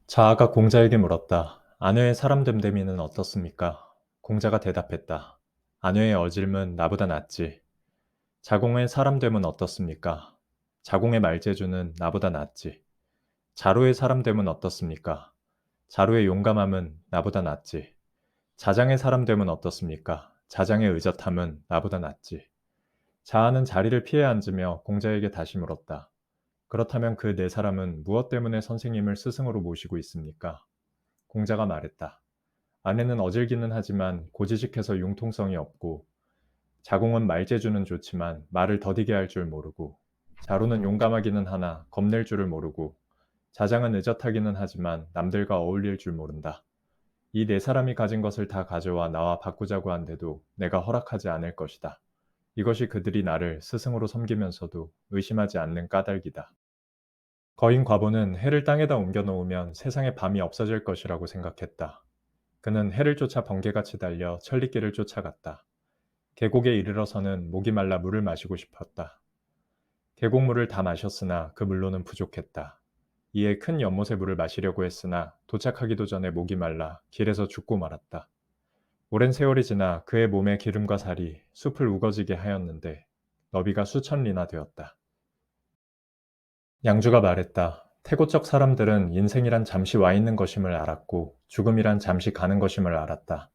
자아가 공자에게 물었다. 아내의 사람됨됨이는 어떻습니까? 공자가 대답했다. 아내의 어질은 나보다 낫지. 자공의 사람됨은 어떻습니까? 자공의 말재주는 나보다 낫지. 자루의 사람됨은 어떻습니까? 자루의 용감함은 나보다 낫지. 자장의 사람됨은 어떻습니까? 자장의 의젓함은 나보다 낫지. 자아는 자리를 피해 앉으며 공자에게 다시 물었다. 그렇다면 그 네 사람은 무엇 때문에 선생님을 스승으로 모시고 있습니까? 공자가 말했다. 아내는 어질기는 하지만 고지식해서 융통성이 없고, 자공은 말재주는 좋지만 말을 더디게 할 줄 모르고, 자루는 용감하기는 하나 겁낼 줄을 모르고, 자장은 의젓하기는 하지만 남들과 어울릴 줄 모른다. 이 네 사람이 가진 것을 다 가져와 나와 바꾸자고 한데도 내가 허락하지 않을 것이다. 이것이 그들이 나를 스승으로 섬기면서도 의심하지 않는 까닭이다. 거인 과부는 해를 땅에다 옮겨 놓으면 세상에 밤이 없어질 것이라고 생각했다. 그는 해를 쫓아 번개같이 달려 천리길을 쫓아갔다. 계곡에 이르러서는 목이 말라 물을 마시고 싶었다. 계곡물을 다 마셨으나 그 물로는 부족했다. 이에 큰 연못의 물을 마시려고 했으나 도착하기도 전에 목이 말라 길에서 죽고 말았다. 오랜 세월이 지나 그의 몸에 기름과 살이 숲을 우거지게 하였는데 너비가 수천 리나 되었다. 양주가 말했다. 태고적 사람들은 인생이란 잠시 와 있는 것임을 알았고 죽음이란 잠시 가는 것임을 알았다.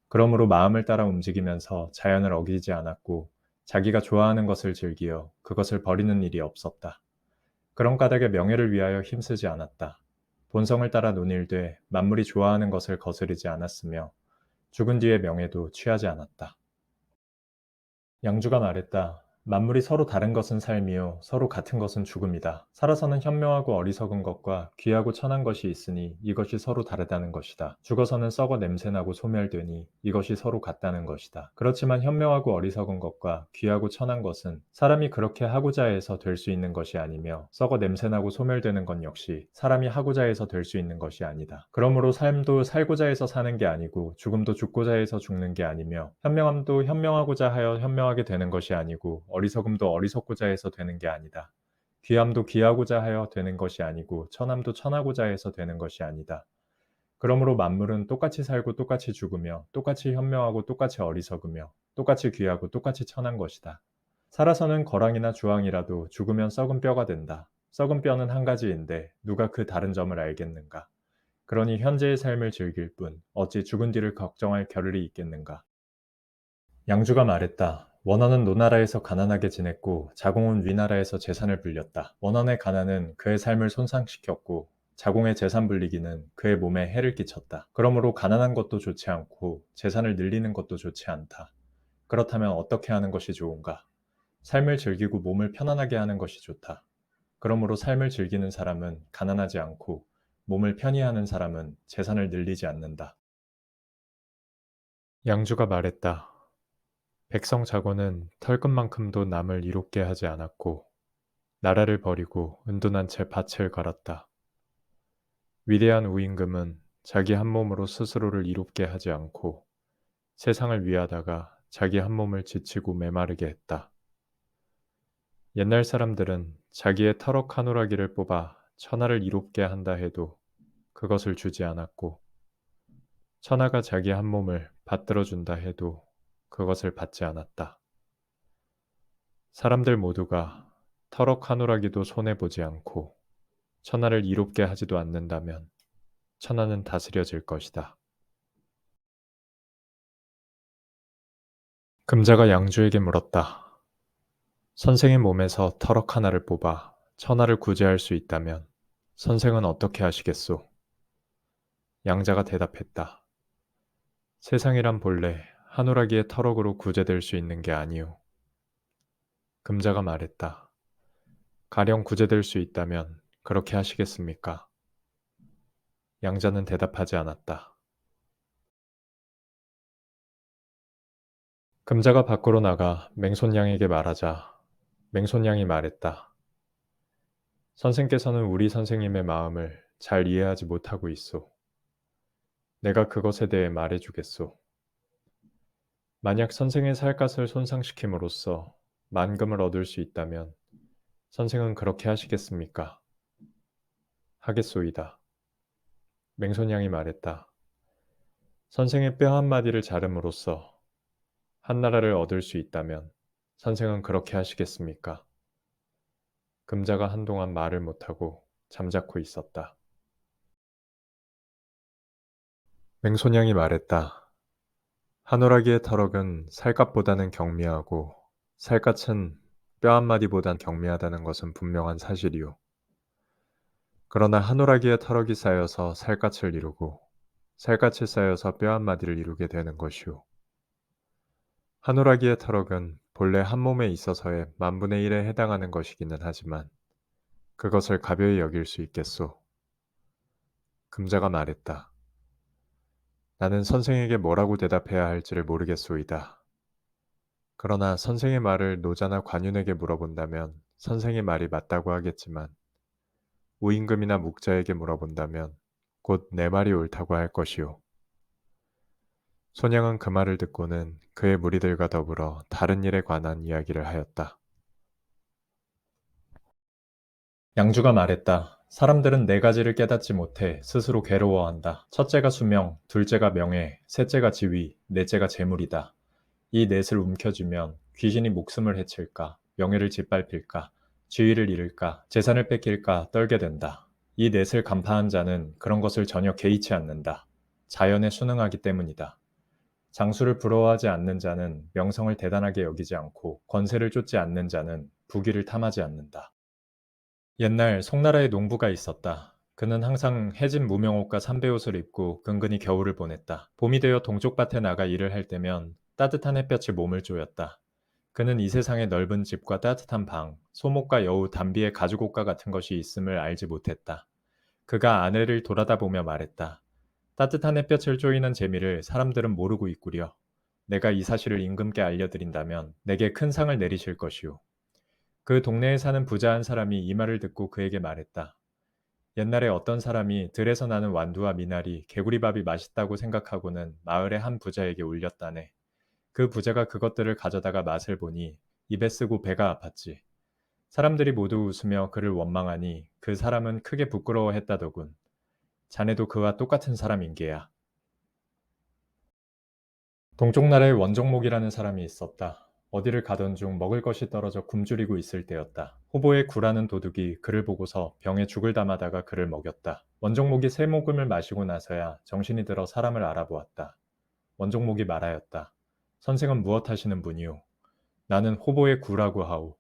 그러므로 마음을 따라 움직이면서 자연을 어기지 않았고 자기가 좋아하는 것을 즐기어 그것을 버리는 일이 없었다. 그런 까닭에 명예를 위하여 힘쓰지 않았다. 본성을 따라 논일돼 만물이 좋아하는 것을 거스르지 않았으며 죽은 뒤의 명예도 취하지 않았다. 양주가 말했다. 만물이 서로 다른 것은 삶이요 서로 같은 것은 죽음이다. 살아서는 현명하고 어리석은 것과 귀하고 천한 것이 있으니 이것이 서로 다르다는 것이다. 죽어서는 썩어 냄새나고 소멸되니 이것이 서로 같다는 것이다. 그렇지만 현명하고 어리석은 것과 귀하고 천한 것은 사람이 그렇게 하고자 해서 될 수 있는 것이 아니며 썩어 냄새나고 소멸되는 것 역시 사람이 하고자 해서 될 수 있는 것이 아니다. 그러므로 삶도 살고자 해서 사는 게 아니고 죽음도 죽고자 해서 죽는 게 아니며 현명함도 현명하고자 하여 현명하게 되는 것이 아니고 어리석음도 어리석고자 해서 되는 게 아니다. 귀함도 귀하고자 하여 되는 것이 아니고 천함도 천하고자 해서 되는 것이 아니다. 그러므로 만물은 똑같이 살고 똑같이 죽으며 똑같이 현명하고 똑같이 어리석으며 똑같이 귀하고 똑같이 천한 것이다. 살아서는 거랑이나 주황이라도 죽으면 썩은 뼈가 된다. 썩은 뼈는 한 가지인데 누가 그 다른 점을 알겠는가? 그러니 현재의 삶을 즐길 뿐 어찌 죽은 뒤를 걱정할 겨를이 있겠는가? 양주가 말했다. 원어는 노나라에서 가난하게 지냈고 자공은 위나라에서 재산을 불렸다. 원원의 가난은 그의 삶을 손상시켰고 자공의 재산 불리기는 그의 몸에 해를 끼쳤다. 그러므로 가난한 것도 좋지 않고 재산을 늘리는 것도 좋지 않다. 그렇다면 어떻게 하는 것이 좋은가? 삶을 즐기고 몸을 편안하게 하는 것이 좋다. 그러므로 삶을 즐기는 사람은 가난하지 않고 몸을 편히 하는 사람은 재산을 늘리지 않는다. 양주가 말했다. 백성 자고는 털끝만큼도 남을 이롭게 하지 않았고 나라를 버리고 은둔한 채 밭을 갈았다. 위대한 우임금은 자기 한 몸으로 스스로를 이롭게 하지 않고 세상을 위하다가 자기 한 몸을 지치고 메마르게 했다. 옛날 사람들은 자기의 털럭 하누라기를 뽑아 천하를 이롭게 한다 해도 그것을 주지 않았고 천하가 자기 한 몸을 받들어 준다 해도 그것을 받지 않았다. 사람들 모두가 털럭 하누라기도 손해보지 않고 천하를 이롭게 하지도 않는다면 천하는 다스려질 것이다. 금자가 양주에게 물었다. 선생의 몸에서 털럭 하나를 뽑아 천하를 구제할 수 있다면 선생은 어떻게 하시겠소? 양자가 대답했다. 세상이란 본래 하누라기의 털럭으로 구제될 수 있는 게 아니오. 금자가 말했다. 가령 구제될 수 있다면 그렇게 하시겠습니까? 양자는 대답하지 않았다. 금자가 밖으로 나가 맹손양에게 말하자 맹손양이 말했다. 선생께서는 우리 선생님의 마음을 잘 이해하지 못하고 있소. 내가 그것에 대해 말해주겠소. 만약 선생의 살갗을 손상시킴으로써 만금을 얻을 수 있다면 선생은 그렇게 하시겠습니까? 하겠소이다. 맹손양이 말했다. 선생의 뼈 한마디를 자름으로써 한나라를 얻을 수 있다면 선생은 그렇게 하시겠습니까? 금자가 한동안 말을 못하고 잠자코 있었다. 맹손양이 말했다. 한오라기의 터럭은 살갗보다는 경미하고 살갗은 뼈 한마디보단 경미하다는 것은 분명한 사실이오. 그러나 한오라기의 터럭이 쌓여서 살갗을 이루고 살갗이 쌓여서 뼈 한마디를 이루게 되는 것이오. 한오라기의 터럭은 본래 한 몸에 있어서의 만분의 일에 해당하는 것이기는 하지만 그것을 가벼이 여길 수 있겠소. 금자가 말했다. 나는 선생에게 뭐라고 대답해야 할지를 모르겠소이다. 그러나 선생의 말을 노자나 관윤에게 물어본다면 선생의 말이 맞다고 하겠지만 우임금이나 묵자에게 물어본다면 곧 내 말이 옳다고 할 것이오. 손양은 그 말을 듣고는 그의 무리들과 더불어 다른 일에 관한 이야기를 하였다. 양주가 말했다. 사람들은 네 가지를 깨닫지 못해 스스로 괴로워한다. 첫째가 수명, 둘째가 명예, 셋째가 지위, 넷째가 재물이다. 이 넷을 움켜쥐면 귀신이 목숨을 해칠까, 명예를 짓밟힐까, 지위를 잃을까, 재산을 뺏길까 떨게 된다. 이 넷을 간파한 자는 그런 것을 전혀 개의치 않는다. 자연에 순응하기 때문이다. 장수를 부러워하지 않는 자는 명성을 대단하게 여기지 않고 권세를 쫓지 않는 자는 부귀를 탐하지 않는다. 옛날 송나라에 농부가 있었다. 그는 항상 해진 무명옷과 삼베옷을 입고 근근히 겨울을 보냈다. 봄이 되어 동쪽 밭에 나가 일을 할 때면 따뜻한 햇볕이 몸을 쪼였다. 그는 이 세상에 넓은 집과 따뜻한 방, 소목과 여우, 담비의 가죽옷과 같은 것이 있음을 알지 못했다. 그가 아내를 돌아다 보며 말했다. 따뜻한 햇볕을 쪼이는 재미를 사람들은 모르고 있구려. 내가 이 사실을 임금께 알려드린다면 내게 큰 상을 내리실 것이오. 그 동네에 사는 부자 한 사람이 이 말을 듣고 그에게 말했다. 옛날에 어떤 사람이 들에서 나는 완두와 미나리, 개구리밥이 맛있다고 생각하고는 마을의 한 부자에게 울렸다네. 그 부자가 그것들을 가져다가 맛을 보니 입에 쓰고 배가 아팠지. 사람들이 모두 웃으며 그를 원망하니 그 사람은 크게 부끄러워했다더군. 자네도 그와 똑같은 사람인 게야. 동쪽 나라에 원종목이라는 사람이 있었다. 어디를 가던 중 먹을 것이 떨어져 굶주리고 있을 때였다. 호보의 구라는 도둑이 그를 보고서 병에 죽을 담아다가 그를 먹였다. 원종목이 세 모금을 마시고 나서야 정신이 들어 사람을 알아보았다. 원종목이 말하였다. 선생은 무엇 하시는 분이오? 나는 호보의 구라고 하오.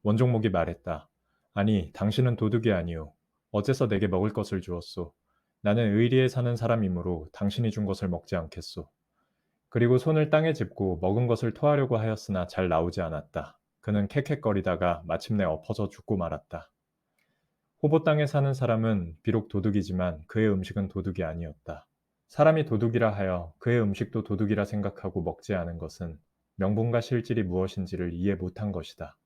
원종목이 말했다. 아니, 당신은 도둑이 아니오. 어째서 내게 먹을 것을 주었소? 나는 의리에 사는 사람이므로 당신이 준 것을 먹지 않겠소. 그리고 손을 땅에 짚고 먹은 것을 토하려고 하였으나 잘 나오지 않았다. 그는 캑캑거리다가 마침내 엎어져 죽고 말았다. 호보 땅에 사는 사람은 비록 도둑이지만 그의 음식은 도둑이 아니었다. 사람이 도둑이라 하여 그의 음식도 도둑이라 생각하고 먹지 않은 것은 명분과 실질이 무엇인지를 이해 못한 것이다.